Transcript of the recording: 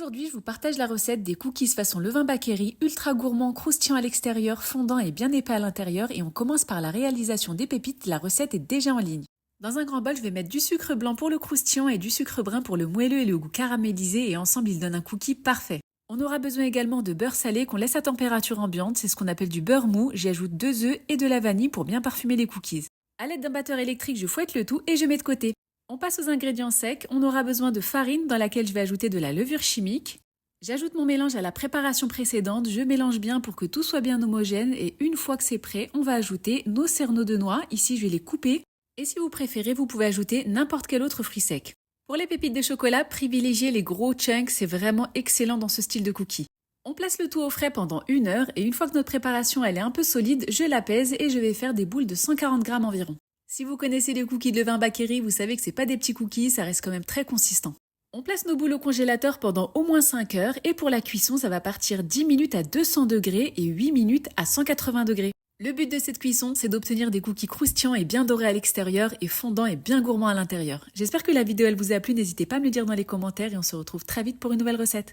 Aujourd'hui, je vous partage la recette des cookies façon levain Bakeri, ultra gourmand, croustillant à l'extérieur, fondant et bien épais à l'intérieur, et on commence par la réalisation des pépites. La recette est déjà en ligne. Dans un grand bol, je vais mettre du sucre blanc pour le croustillant et du sucre brun pour le moelleux et le goût caramélisé, et ensemble ils donnent un cookie parfait. On aura besoin également de beurre salé qu'on laisse à température ambiante, c'est ce qu'on appelle du beurre mou. J'y ajoute 2 œufs et de la vanille pour bien parfumer les cookies. À l'aide d'un batteur électrique, je fouette le tout et je mets de côté. On passe aux ingrédients secs. On aura besoin de farine dans laquelle je vais ajouter de la levure chimique. J'ajoute mon mélange à la préparation précédente, je mélange bien pour que tout soit bien homogène et une fois que c'est prêt, on va ajouter nos cerneaux de noix. Ici, je vais les couper et si vous préférez, vous pouvez ajouter n'importe quel autre fruit sec. Pour les pépites de chocolat, privilégiez les gros chunks, c'est vraiment excellent dans ce style de cookie. On place le tout au frais pendant 1 heure et une fois que notre préparation elle est un peu solide, je l'apaise et je vais faire des boules de 140 grammes environ. Si vous connaissez les cookies de levain Bakeri, vous savez que c'est pas des petits cookies, ça reste quand même très consistant. On place nos boules au congélateur pendant au moins 5 heures et pour la cuisson, ça va partir 10 minutes à 200 degrés et 8 minutes à 180 degrés. Le but de cette cuisson, c'est d'obtenir des cookies croustillants et bien dorés à l'extérieur et fondants et bien gourmands à l'intérieur. J'espère que la vidéo elle vous a plu, n'hésitez pas à me le dire dans les commentaires et on se retrouve très vite pour une nouvelle recette.